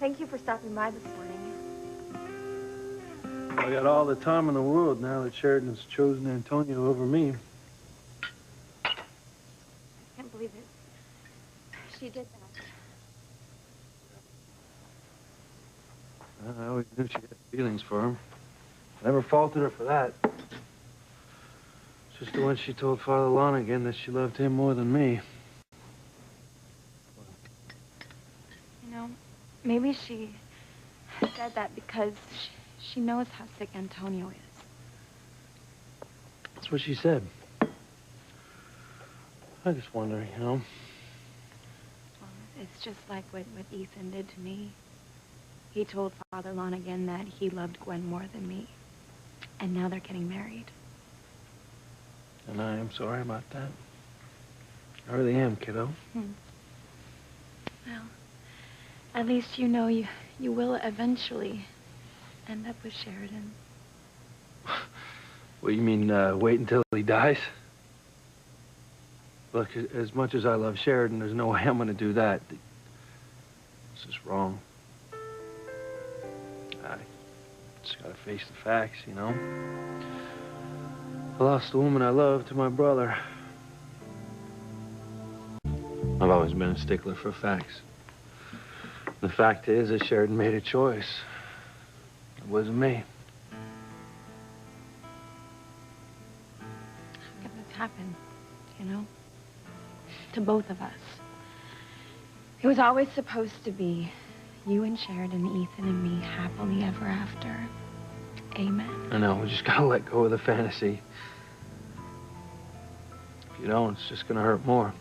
Thank you for stopping by this morning. I got all the time in the world now that Sheridan's chosen Antonio over me. I can't believe it. She did that. I always knew she had feelings for him. I never faulted her for that. It's just the when she told Father Lonigan that she loved him more than me. You know, maybe she said that because she knows how sick Antonio is. That's what she said. I just wonder, you know. Well, it's just like what Ethan did to me. He told Father Lonigan that he loved Gwen more than me. And now they're getting married. And I am sorry about that. I really am, kiddo. Well, at least you know you will eventually end up with Sheridan. What, you mean, wait until he dies? Look, as much as I love Sheridan, there's no way I'm gonna do that. This is wrong. I just gotta face the facts, you know? I lost the woman I loved to my brother. I've always been a stickler for facts. The fact is that Sheridan made a choice. It wasn't me. How could this happen, you know? To both of us. It was always supposed to be you and Sheridan, Ethan and me, happily ever after. Amen. I know, we just gotta let go of the fantasy. If you don't, it's just gonna hurt more.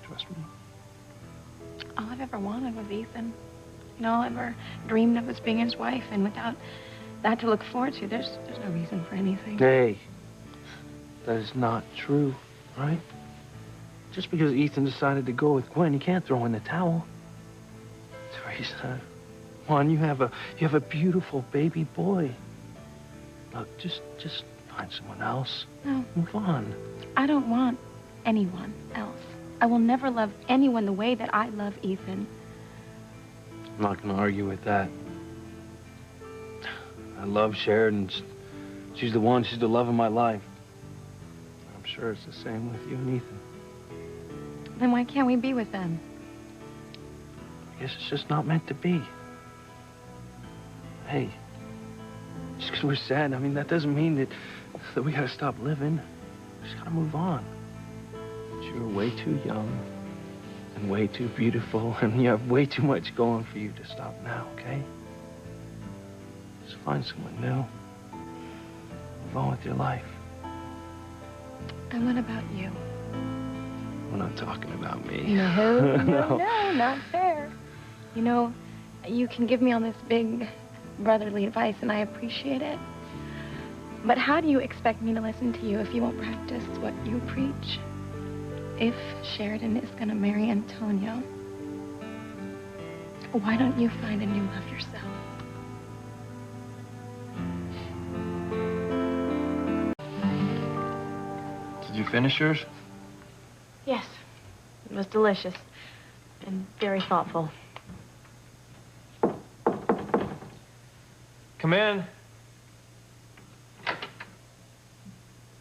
Trust me. All I've ever wanted was Ethan. You know, all I ever dreamed of was being his wife, and without that to look forward to, there's no reason for anything. Hey, that is not true, right? Just because Ethan decided to go with Gwen, you can't throw in the towel. Teresa, come on, you have a beautiful baby boy. Look, just find someone else. No. Move on. I don't want anyone else. I will never love anyone the way that I love Ethan. I'm not gonna argue with that. I love Sheridan. She's the one, she's the love of my life. I'm sure it's the same with you and Ethan. Then why can't we be with them? I guess it's just not meant to be. Hey, just because we're sad, I mean, that doesn't mean that we gotta stop living. We just gotta move on. But you're way too young and way too beautiful, and you have way too much going for you to stop now, okay? Just find someone new. Move on with your life. And what about you? We're not talking about me. No, no, not fair. You know, you can give me all this big brotherly advice, and I appreciate it. But how do you expect me to listen to you if you won't practice what you preach? If Sheridan is going to marry Antonio, why don't you find a new love yourself? Did you finish yours? Yes. It was delicious and very thoughtful. Come in.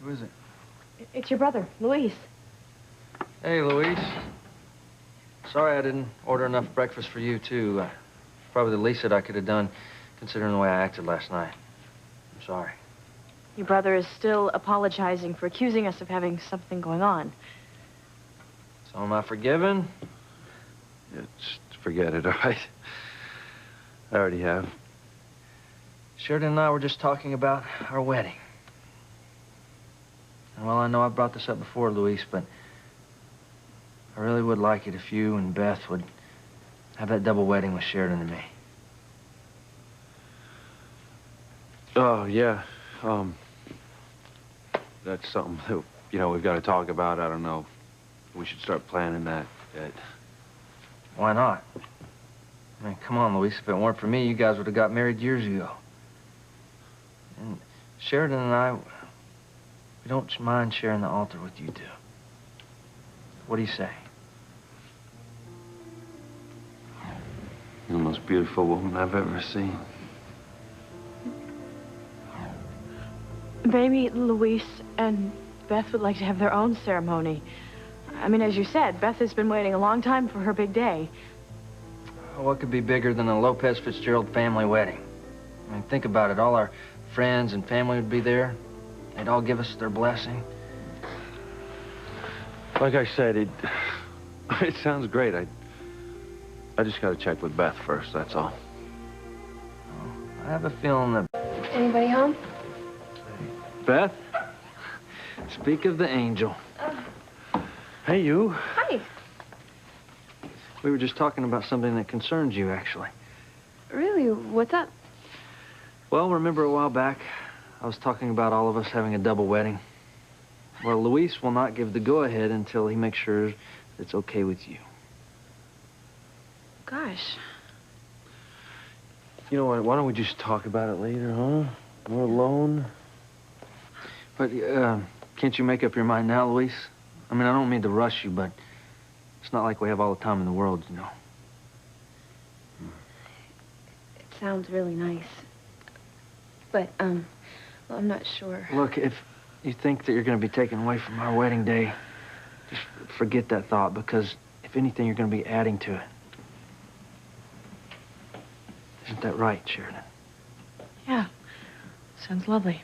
Who is it? It's your brother, Luis. Hey, Luis. Sorry I didn't order enough breakfast for you, too. Probably the least that I could have done, considering the way I acted last night. I'm sorry. Your brother is still apologizing for accusing us of having something going on. So am I forgiven? Yeah, just forget it, all right? I already have. Sheridan and I were just talking about our wedding. And well, I know I've brought this up before, Luis, but I really would like it if you and Beth would have that double wedding with Sheridan and me. Oh, yeah. That's something that, you know, we've got to talk about. I don't know. We should start planning that yet. Why not? I mean, come on, Luis. If it weren't for me, you guys would have got married years ago. And Sheridan and I, we don't mind sharing the altar with you two. What do you say? You're the most beautiful woman I've ever seen. Maybe Luis and Beth would like to have their own ceremony. I mean, as you said, Beth has been waiting a long time for her big day. What could be bigger than a Lopez Fitzgerald family wedding? I mean, think about it. All our friends and family would be there. They'd all give us their blessing. Like I said, it sounds great. I just got to check with Beth first, that's all. I have a feeling that... Anybody home? Beth? Speak of the angel. Hey, you. Hi. We were just talking about something that concerns you, actually. Really? What's up? Well, remember a while back, I was talking about all of us having a double wedding. Well, Luis will not give the go-ahead until he makes sure it's okay with you. Gosh. You know what? Why don't we just talk about it later, huh? We're alone. But, can't you make up your mind now, Luis? I mean, I don't mean to rush you, but it's not like we have all the time in the world, you know. It sounds really nice. But, well, I'm not sure. Look, if you think that you're going to be taken away from our wedding day, just forget that thought, because if anything, you're going to be adding to it. Isn't that right, Sheridan? Yeah. Sounds lovely.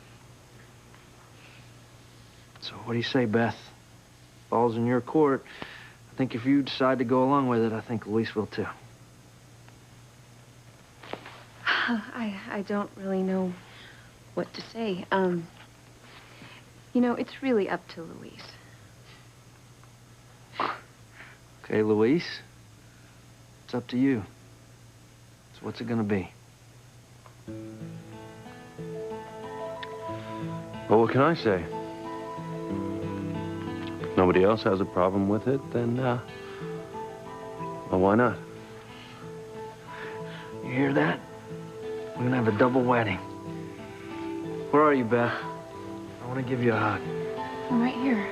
So what do you say, Beth? Ball's in your court. I think if you decide to go along with it, I think Luis will too. I don't really know what to say. You know, it's really up to Luis. Okay, Luis, it's up to you. So what's it gonna be? Well, what can I say? If nobody else has a problem with it, then, well, why not? You hear that? We're gonna have a double wedding. Where are you, Beth? I want to give you a hug. I'm right here.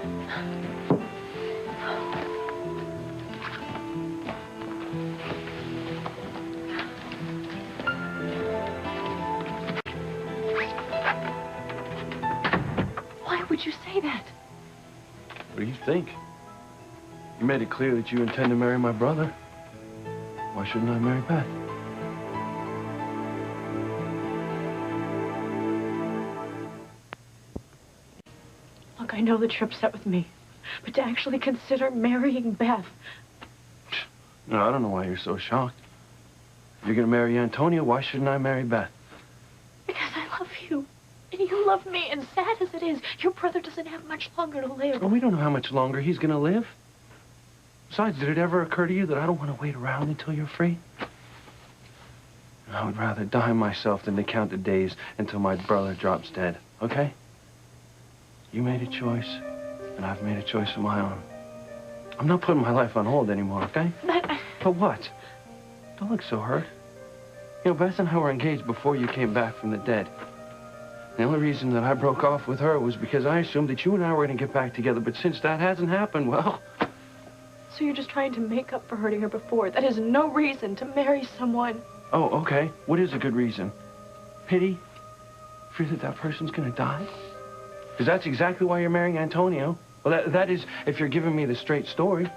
Why would you say that? What do you think? You made it clear that you intend to marry my brother. Why shouldn't I marry Beth? Look, I know that you're upset with me, but to actually consider marrying Beth... No, I don't know why you're so shocked. If you're gonna marry Antonio, why shouldn't I marry Beth? Because I love you, and you love me, and sad as it is, your brother doesn't have much longer to live. Well, we don't know how much longer he's gonna live. Besides, did it ever occur to you that I don't want to wait around until you're free? I would rather die myself than to count the days until my brother drops dead, okay? You made a choice, and I've made a choice of my own. I'm not putting my life on hold anymore, okay? But what? Don't look so hurt. You know, Beth and I were engaged before you came back from the dead. The only reason that I broke off with her was because I assumed that you and I were going to get back together, but since that hasn't happened, well... So you're just trying to make up for hurting her before. That is no reason to marry someone. Oh, okay. What is a good reason? Pity? Fear that that person's going to die? Because that's exactly why you're marrying Antonio. Well, that is, if you're giving me the straight story.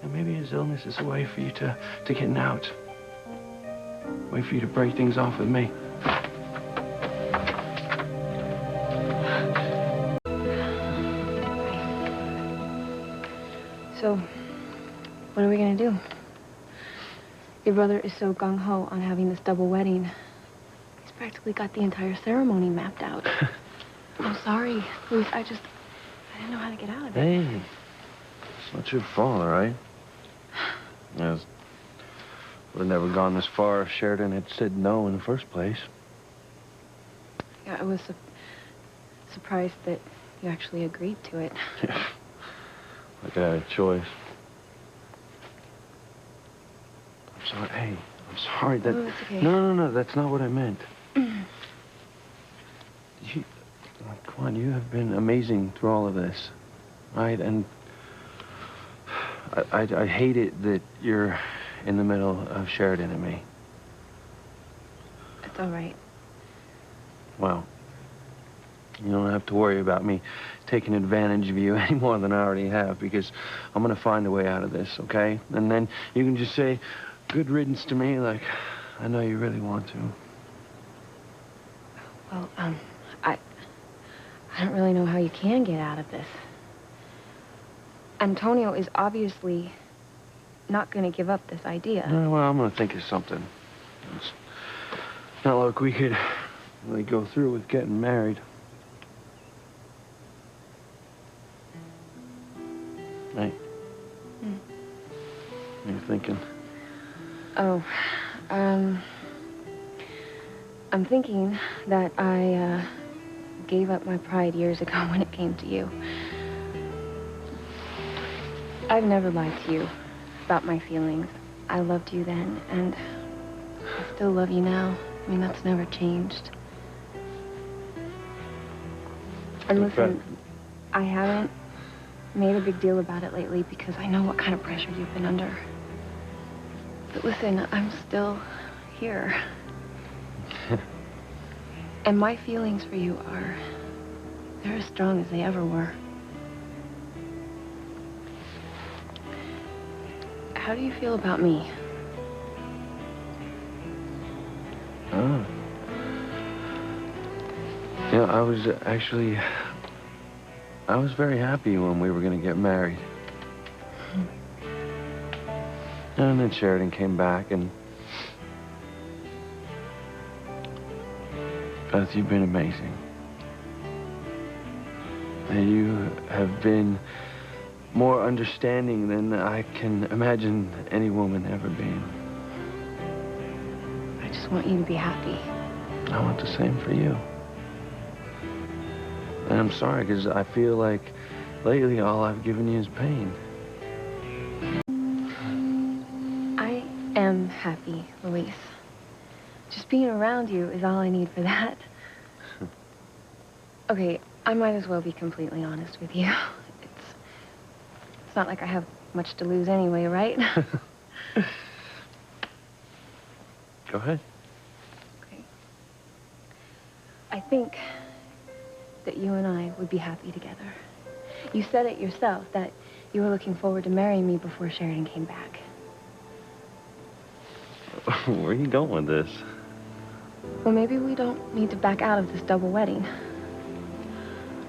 And maybe his illness is a way for you to get out. A way for you to break things off with me. So, what are we gonna do? Your brother is so gung-ho on having this double wedding. He's practically got the entire ceremony mapped out. I'm sorry, Luis, I didn't know how to get out of it. Hey, it's not your fault, all right? Yes. Would have never gone this far if Sheridan had said no in the first place. Yeah, I was surprised that you actually agreed to it. Yeah. Like I had a choice. I'm sorry. Hey, I'm sorry that... Oh, it's okay. No, that's not what I meant. Come on, you have been amazing through all of this, right? And I hate it that you're in the middle of Sheridan and me. It's all right. Well, you don't have to worry about me taking advantage of you any more than I already have, because I'm gonna find a way out of this, okay? And then you can just say good riddance to me like I know you really want to. Well, I don't really know how you can get out of this. Antonio is obviously not going to give up this idea. Well, I'm gonna think of something. It's not like we could really go through with getting married. Hey. What are you thinking? Oh, I'm thinking that I gave up my pride years ago when it came to you. I've never lied to you about my feelings. I loved you then, and I still love you now. I mean, that's never changed. And listen, I haven't made a big deal about it lately because I know what kind of pressure you've been under. But listen, I'm still here. And my feelings for you they're as strong as they ever were. How do you feel about me? Oh. Yeah, I was very happy when we were going to get married. And then Sheridan came back, and Beth, you've been amazing. And you have been more understanding than I can imagine any woman ever being. I just want you to be happy. I want the same for you. And I'm sorry, because I feel like lately all I've given you is pain. I am happy, Luis. Just being around you is all I need for that. Okay, I might as well be completely honest with you. It's not like I have much to lose anyway, right? Go ahead. Okay. I think that you and I would be happy together. You said it yourself, that you were looking forward to marrying me before Sheridan came back. Where are you going with this? Well, maybe we don't need to back out of this double wedding.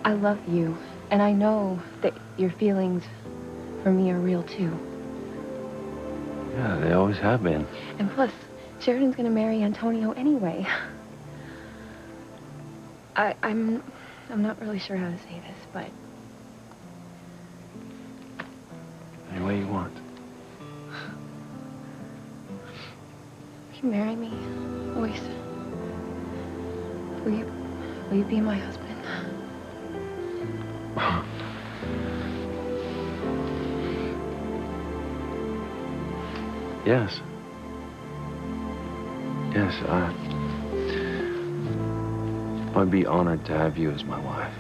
I love you, and I know that your feelings for me are real, too. Yeah, they always have been. And plus, Sheridan's gonna marry Antonio anyway. I'm not really sure how to say this, but... Any way you want. Will you marry me, Luis? Will you be my husband? Yes. Yes, I'd be honored to have you as my wife.